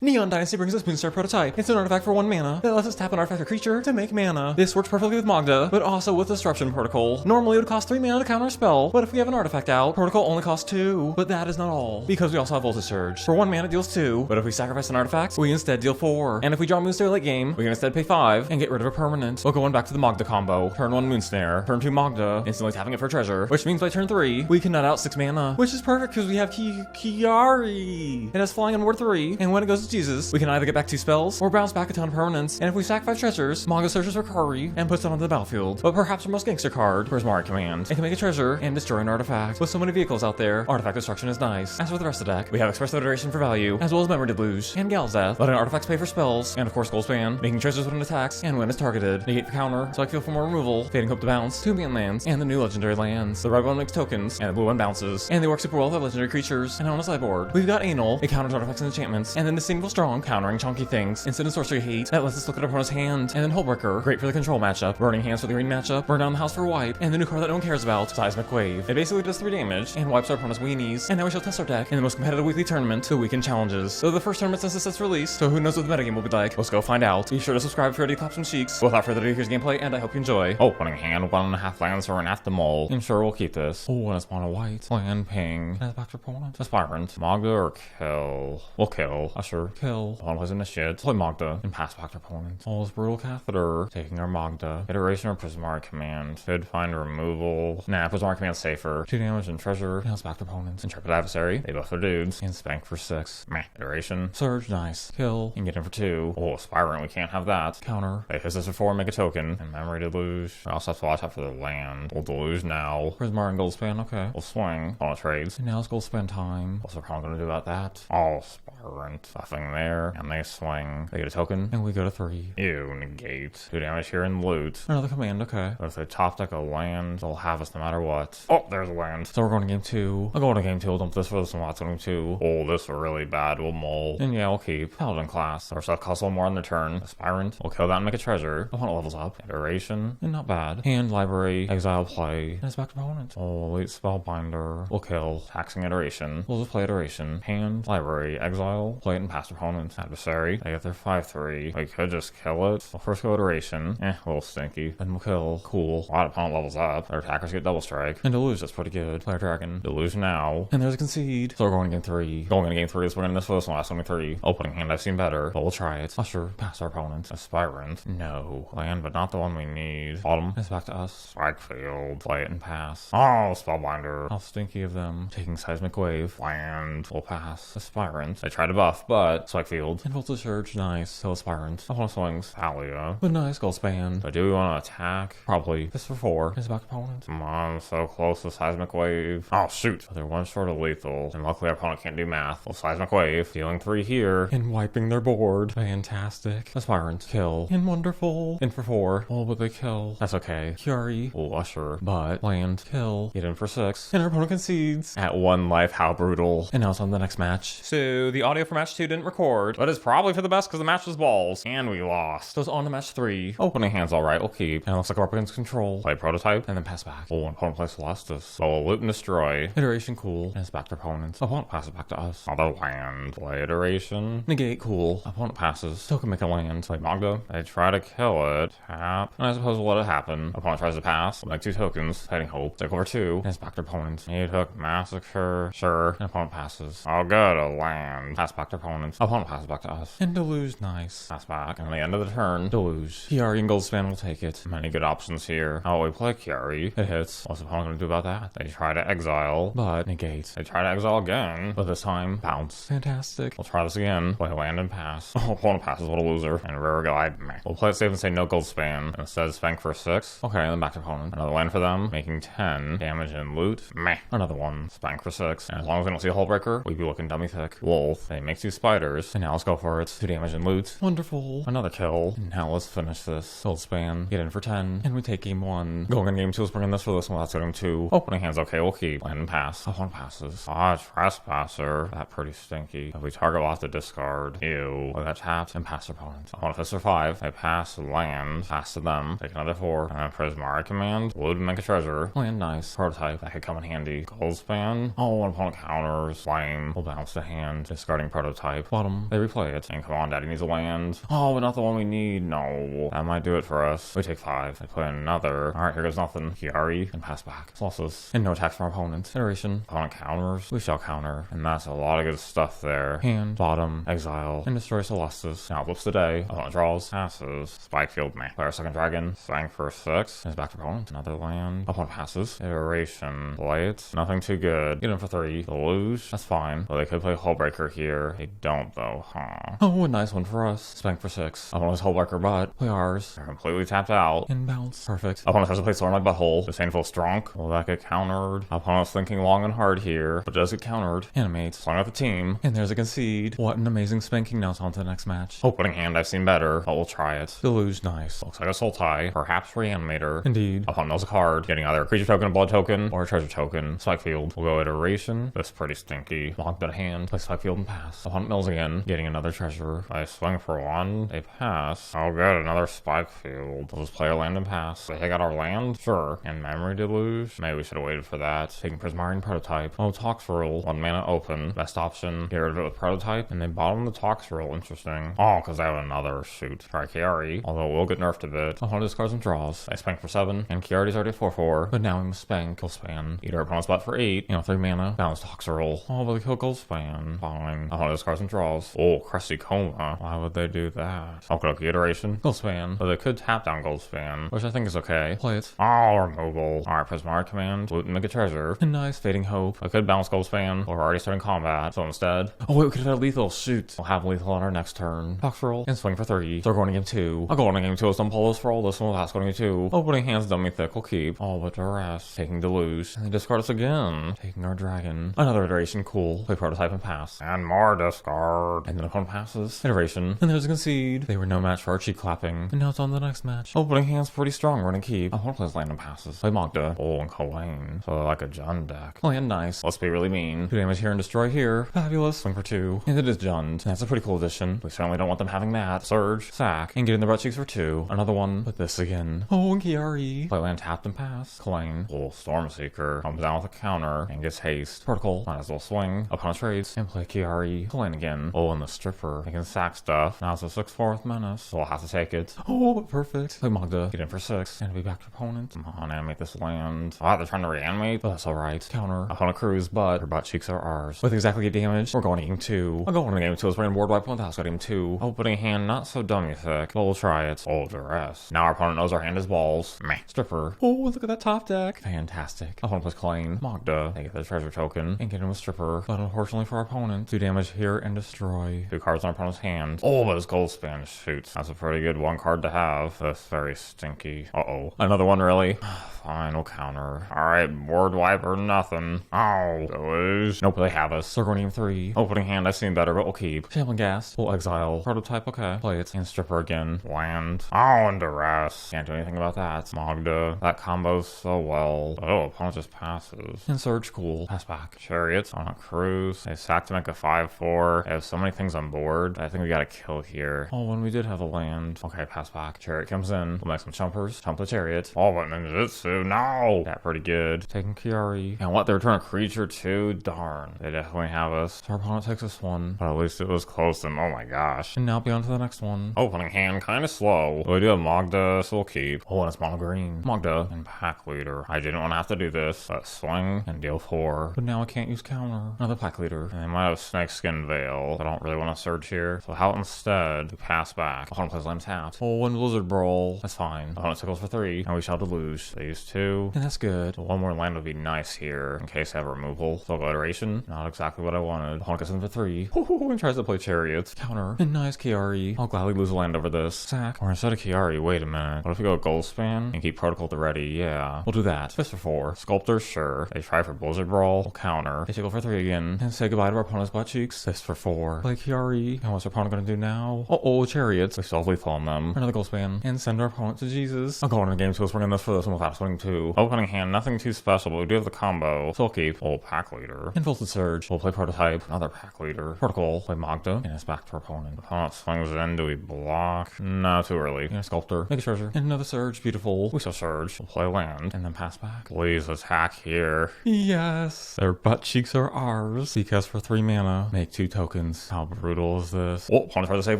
Neon Dynasty brings us Moonstar Prototype. It's an artifact for 1 mana that lets us tap an artifact or creature to make mana. This works perfectly with Magda, but also with Disruption Protocol. Normally it would cost 3 mana to counter a spell, but if we have an artifact out, Protocol only costs 2. But that is not all, because we also have Voltage Surge. For 1 mana it deals 2, but if we sacrifice an artifact, we instead deal 4. And if we draw Moonstar late game, we can instead pay 5 and get rid of a permanent. We'll go on back to the Magda combo. Turn 1 Moonsnare, turn 2 Magda, instantly tapping it for treasure, which means by turn 3, we can nut out 6 mana, which is perfect because we have Kiari. It has flying on ward 3, and when it goes to Jesus, we can either get back 2 spells or bounce back a ton of permanents. And if we sack 5 treasures, Magda searches for Kari and puts it onto the battlefield. But perhaps our most gangster card, Prismari Command. It can make a treasure and destroy an artifact. With so many vehicles out there, artifact destruction is nice. As for the rest of the deck, we have Expressive Iteration for value, as well as Memory Deluge and Galzeth, letting artifacts pay for spells, and of course Goldspan, making treasures when it attacks and when it's targeted. Negate for counter, so I feel for more removal, Fading Hope to bounce, 2 mutant lands, and the new legendary lands. The red one makes tokens, and the blue one bounces, and they work super well with legendary creatures. And on the sideboard, we've got Anal, it counters artifacts and enchantments, and then Distinguishable Strong, countering chunky things, Instant Sorcery Hate, that lets us look at our opponent's hand, and then Hullbreaker, great for the control matchup, Burning Hands for the green matchup, Burn Down the House for a wipe, and the new card that no one cares about, Seismic Wave. It basically does 3 damage, and wipes our opponent's weenies, and now we shall test our deck in the most competitive weekly tournament, the Weekend Challenges. So the first tournament since the set's release, so who knows what the metagame will be like. Let's go find out. Be sure to subscribe if you're ready to clap some cheeks. Without further ado, here's gameplay, and I hope you enjoy. Opening hand, 1.5 lands for an Athemol. I'm sure we'll keep this. Oh, and it's mono white. Land ping. And it's back to opponent. Aspirant. Magda or kill? We'll kill. Usher. Kill. Opponent plays Initiate. Play Magda. And pass back to opponent. All is Brutal Catheter. Taking our Magda. Iteration or Prismari Command. Could find removal. Nah, Prismari Command's safer. 2 damage and treasure. Now it's back to opponent. Intrepid Adversary. They both are dudes. And Spank for 6. Meh. Iteration. Surge. Nice. Kill. And get in for 2. Oh, Aspirant. We can't have that. Counter. They hit us for 4. Make a token. And Memory Deluge. We also have to watch out for the land. We'll Deluge now. Prismari and Goldspan. Okay. We'll swing. On trades. And now it's Goldspan time. What's our opponent gonna do about that? Oh, Aspirant. Nothing there. And they swing. They get a token. And we go to 3. Ew. Negate. 2 damage here in loot. Another command. Okay. But if they top deck a land, they'll have us no matter what. Oh, there's a land. So we're going to game 2. I'll go to game 2. We'll dump this for this one. That's game 2. Oh, this is really bad. We'll mull. And yeah, we'll keep. Paladin class. Our stuff costs 1 more on their turn. Aspirant. We'll kill that and make a treasure. Opponent levels up. Iteration. And not bad. Hand, library, exile, play. And it's back to opponent. Oh, elite spellbinder. We'll kill. Taxing iteration. We'll just play iteration. Hand, library, exile, play it and pass opponent. Adversary. They get their 5/3. We could just kill it. We'll first go iteration. A little stinky. Then we'll kill. Cool. A lot of opponent levels up. Their attackers get double strike. And Deluge, that's pretty good. Player dragon. Deluge now. And there's a concede. So we're going to game 3. Going into game 3 is winning this for this one. Last 3. Opening hand, I've seen better. But we'll try it. Usher. Pass our opponent. Aspirant. No. Land, but not the one we need. Autumn. It's back to us. Strike field. Play it and pass. Oh, spellbinder. How stinky of them. Taking Seismic Wave. Land. We'll pass. Aspirant. They tried to buff, but strike field. And Voltage Surge. Nice. So Aspirant. Opponent swings. Thalia. But nice. Goldspan. But do we want to attack? Probably. This for 4. It's back to opponent. Come on. So close to Seismic Wave. Oh, shoot. But they're 1 short of lethal. And luckily our opponent can't do math. Well, Seismic Wave. Dealing 3 here. And wiping their board. Fantastic. Aspirant. Kill. And wonderful. In for 4. Oh, but they kill. That's okay. Kiari. Oh, Usher. But land. Kill. Get in for 6. And our opponent concedes. At 1 life. How brutal. And now it's on the next match. So the audio for match 2 didn't record, but it's probably for the best because the match was balls. And we lost. So it's on to match 3. Opening hand's alright. We'll keep. And it looks like we're up against control. Play Prototype. And then pass back. Oh, and opponent plays Celestis. So we'll loot and destroy. Iteration. Cool. And it's back to opponent. Opponent passes back to us. Other land. Play iteration. Negate. Cool. Opponent passes. Still can make a land. Play Magda. They try to kill it. Tap. And I suppose we'll let it happen. Opponent tries to pass. We'll make 2 tokens. Fading Hope. Take over 2. And it's back to opponent. Need hook. Massacre. Sure. And opponent passes. I'll go to land. Pass back to opponent. Opponent passes back to us. And Deluge. Nice. Pass back. And at the end of the turn, Deluge. Kiari and Goldspan will take it. Many good options here. Oh, we play Kiari. It hits. What's the opponent going to do about that? They try to exile, but negate. They try to exile again, but this time, bounce. Fantastic. We'll try this again. Play land and pass. Oh, opponent passes. What a loser. And rare guy. Meh. We'll play it safe and say no Goldspan. And instead, Spank for 6. Okay, and then back to opponent. Another land for them, making 10 damage and loot. Meh. Another one. Spank for 6. And as long as we don't see a Hullbreaker, we'd be looking dummy thick. Wolf. They make 2 spiders. And now let's go for it. 2 damage and loot. Wonderful. Another kill. And now let's finish this. Goldspan. Get in for 10. And we take game 1. Going in game 2 is bringing this for this one. That's game 2. Opening hand's okay. We'll keep. Land and pass. Opponent passes. Ah, Trespasser. That pretty stinky. If we target, we'll have to discard. Ew. I got tapped and pass opponent. Opponent fist for 5. I pass land. Pass to them. Take another 4. And then Prismari Command. Loot and make a treasure. Land nice. Prototype. That could come in handy. Goldspan. Oh, one opponent counters. Flame. We'll bounce to hand. Discarding Prototype. Bottom. They replay it. And come on, Daddy needs a land. Oh, but not the one we need. No. That might do it for us. We take 5. They play another. Alright, here goes nothing. Kiari and pass back. Losses. And no attacks from our opponent. Iteration. Opponent counters. We shall counter. And that's a lot of good stuff there. Hand. Bottom. Exile. And destroy Celestis. Now flips the day. Opponent draws. Passes. Spike field meh. Play our second dragon. Sang for 6. And it's back to opponent. Another land. Opponent passes. Iteration. Play it. Nothing too good. Get in for 3. They'll lose. That's fine. Well, they could play Hullbreaker here. They don't though, huh? Oh, a nice one for us. Spank for 6. Opponent's Hullbreaker butt. Play ours. They're completely tapped out. And bounce. Perfect. Opponent has to play Storm like Butthole. Disdainful Stronk. Will that get countered? Opponent's thinking long and hard here, but does get countered. Animate. Slung out the team. And there's a concede. What an amazing spanking. Now it's on to the next match. Opening hand, I've seen better, but we'll try it. Deluge, nice. Looks like a Sultai. Perhaps Reanimator. Indeed. Opponent knows a card. Getting either a creature token, a blood token, or a treasure token. Spike field. We'll go Iteration. That's pretty stinky. Lock that hand. Play Spike field and pass. Opponent mills again. Getting another treasure. I swing for 1. They pass. I'll get another Spike field. We'll just play our land and pass. They take out our land? Sure. And Memory Deluge? Maybe we should have waited for that. Taking Prismarian Prototype. Oh, Toxrill. 1 mana open. Best option. Get rid of it with Prototype. And they bottom the Toxrill. Interesting. Oh, because they have another shoot. Try Kiari. Although it will get nerfed a bit. Opponent discards and draws. I spank for 7. And Kiari's already at 4/4. But now we must spank. Goldspan. Eat our opponent's butt for 8. 3 mana. Bounce Toxrill. Oh, but they kill Goldspan. Fine. Opponent discards and draws. Oh, Crusty Coma. Why would they do that? Okay, Iteration. Goldspan. But they could tap down Goldspan, which I think is okay. Play it. Oh, removal. Alright, Prismaric Command. Loot and make a treasure. And nice. Fading Hope. I could bounce Goldspan, but we're already starting combat. So instead. Oh, wait, we could have had lethal. Shoot. We'll have lethal on our next turn. Toxrill. And swing for 3. So we're going to game 2. I'll go on to game 2 as some polos for all this one. We'll pass going to game 2. Opening hands, dummy thick. We'll keep. Oh, but duress. Taking Deluge. And they discard us again. Taking our dragon. Another iteration. Cool. Play Prototype and pass. And more discard. And then opponent passes. Iteration. And there's a concede. They were no match for our cheek clapping. And now it's on the next match. Opening hands pretty strong. We're gonna keep. Opponent plays land and passes. Play Magda. Oh, and Kalain. So like a Jund deck. Land nice. Let's be really mean. 2 damage here and destroy here. Fabulous. Swing for 2. And it is Jund. That's a pretty cool addition. We certainly don't want them having that. Surge. Sack. And get in the butt cheeks for 2. Another one. But this again. Oh, and Kiari. Play land tapped and pass. Kalain. Oh, Stormseeker. Comes down with a counter. And gets haste. Protocol. Might as well swing. Opponent trades. And play Kiari. Kalain again. Oh, and the Stripper. They can sack stuff. Now it's a 6/4 menace. So we'll have to take it. Oh, perfect. Play Magda. Get in for 6. And be back to opponent. Come on, animate this land. Oh, they're trying to reanimate. But that's alright. Counter. Opponent cruise, but her butt cheeks are ours. With exactly 8 damage, we're going to game 2. I'll go on to game 2 as we're in board by opponent house. Got game 2. Opening hand, not so dummy thick. But we'll try it. Oh, duress. Now our opponent knows our hand is balls. Meh. Stripper. Oh, look at that top deck. Fantastic. Opponent plays Kalain. Magda. They get the treasure token. And get in with Stripper. But unfortunately for our opponent, 2 damage here and destroy. 2 cards on our opponent's hand. Oh, but his Goldspan shoots. That's a pretty good 1 card to have. That's very stinky. Uh-oh. Another one, really? Fine, we'll counter. Alright, board wipe or nothing. Oh, Deluge. Nope, they have us. So we're going to game 3. Opening hand, I've seen better, but we'll keep. Shambling Ghast. We'll exile. Prototype, okay. Play it. And Stripper again. Land. Oh, and duress. Can't do anything about that. Magda. That combos so well. Oh, opponent just passes. And Surge, cool. Pass back. Chariot. On a cruise. They sack to make a 5/4. They have so many things on board. I think we got a kill here. Oh, and we did have a land. Okay, pass back. Chariot comes in. We'll make some chumpers. Chump the Chariot. Oh, but Ninjutsu. No! That pretty good. Taking Kiari. And what? They return a creature too? Darn. They definitely have us. So our opponent takes this one. But at least it was close and oh my gosh. And now be on to the next one. Opening hand, kind of slow. But we do have Magda, so we'll keep. Oh, and it's mono green. Magda and Pack Leader. I didn't want to have to do this. But swing and deal 4. But now I can't use counter. Another Pack Leader. And they might have Snakeskin Veil. I don't really want to surge here. So how instead? We pass back. Opponent plays land tapped. Oh, and Blizzard Brawl. That's fine. Opponent tickles for 3. And we shall deluge. They use 2. And that's good. So 1 more land would be nice here. In case I have removal. So iteration. Not exactly what I wanted. Opponent gets in for 3. Ooh, and tries to play Chariots. Counter. And nice Kiari. I'll gladly lose a land over this. Sack. Or instead of Kiari, wait a minute. What if we go Goldspan and keep Protocol at the ready? Yeah. We'll do that. Fist for 4. Sculptor, sure. They try for Blizzard Brawl. We'll counter. They tickle for 3 again. And say goodbye to our opponent's butt cheeks. Fist for 4. Play Kiari. And what's our opponent gonna do now? Uh-oh, Chariots. We still have lethal on them. Another Goldspan. And send our opponent to Jesus. I'll go on in the game 2 as we're in this for this one without swing 2. Opening hand, nothing too special, but we do have the combo. So we'll keep. Oh, Pack Leader. And Volted Surge. We'll play Prototype. Another Pack Leader. Protocol. Play Magda. And it's back to our opponent. Opponent swings in. Do we block? No, too early. And a Sculptor. Make a treasure. And another Surge. Beautiful. We shall Surge. We'll play land. And then pass back. Please attack here. Yes. Their butt cheeks are ours. Because for 3 mana, make 2 tokens. tokens. How brutal is this? Oh, opponent tried to save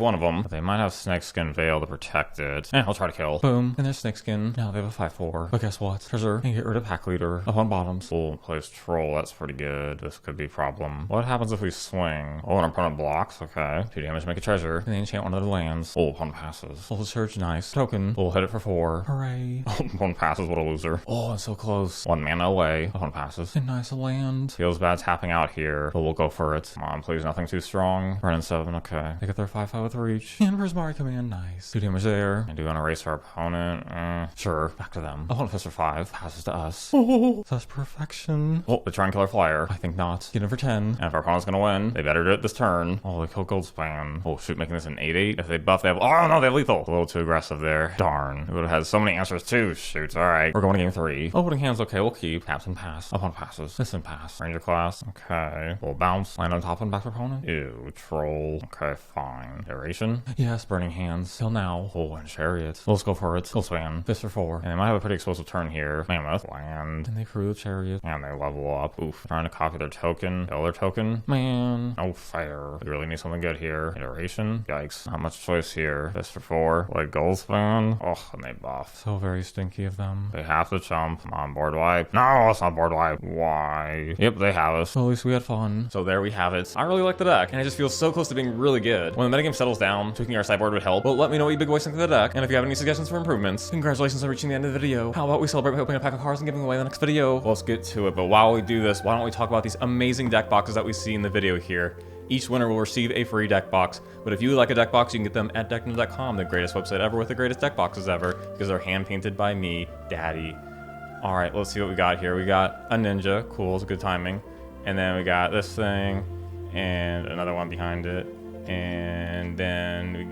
one of them. But they might have Snakeskin Veil to protect it. I'll try to kill. Boom. And there's Snakeskin. Now they have a 5/4. But guess what? Treasure. And get rid of Pack Leader. Up on bottoms. Oh, plays Troll. That's pretty good. This could be a problem. What happens if we swing? Oh, an opponent blocks. Okay. 2 damage, make a treasure. And they enchant one of the lands. Oh, opponent passes. Full Surge, nice. Token. We'll hit it for 4. Hooray. Oh, opponent passes. What a loser. Oh, it's so close. 1 mana away. Opponent passes. And nice land. Feels bad tapping out here, but we'll go for it. Come on, please. Nothing too strong. Burn 7. Okay. They get their 5/5 with reach. And Prismari Command, nice. 2 damage there. And do you want to erase our opponent? Sure. Back to them. Opponent Fist for 5. Passes to us. Oh, that's perfection. Oh, they try and kill our flyer. I think not. Get in for 10. And if our opponent's gonna win, they better do it this turn. Oh, they kill Goldspan. Oh, shoot, making this an 8/8. If they buff, they have. Oh, no, they have lethal. A little too aggressive there. Darn. We would have had so many answers too. Shoot. All right. We're going to game 3. Opening hands, okay. We'll keep. Taps and pass. Opponent passes. This and pass. Ranger class. Okay. We'll bounce. Land on top and back to opponent. Ew. Troll. Okay, fine. Iteration. Yes, burning hands. Till now. Oh, and chariot. Let's go for it. Goldspan. Fist for 4. And they might have a pretty explosive turn here. Mammoth. Land. And they crew the chariot. And they level up. Oof. Trying to copy their token. Kill their token. Man. Oh, fair. We really need something good here. Iteration. Yikes. Not much choice here. Fist for 4. Like Goldspan. Oh, and they buff. So very stinky of them. They have to chump. Come on, board wipe. No, it's not board wipe. Why? Yep, they have us. Well, at least we had fun. So there we have it. I really like the deck, and it just feels so close to being really good. When the metagame settles down, tweaking our sideboard would help. But let me know what you big boys think of the deck, and if you have any suggestions for improvements. Congratulations on reaching the end of the video. How about we celebrate by opening a pack of cards and giving away the next video? Well, let's get to it, but while we do this, why don't we talk about these amazing deck boxes that we see in the video here. Each winner will receive a free deck box, but if you would like a deck box, you can get them at deckno.com, the greatest website ever with the greatest deck boxes ever, because they're hand painted by me, Daddy. All right, let's see what we got here. We got a ninja, cool, it's good timing. And then we got this thing, and another one behind it. And then we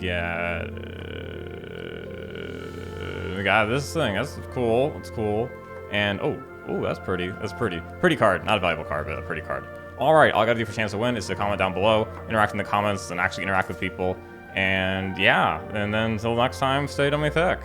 got this thing, that's cool, it's cool. And oh, that's pretty, Pretty card, not a valuable card, but a pretty card. All right, all I gotta do for chance to win is to comment down below, interact in the comments, and actually interact with people. And yeah, and then until next time, stay dummy thick.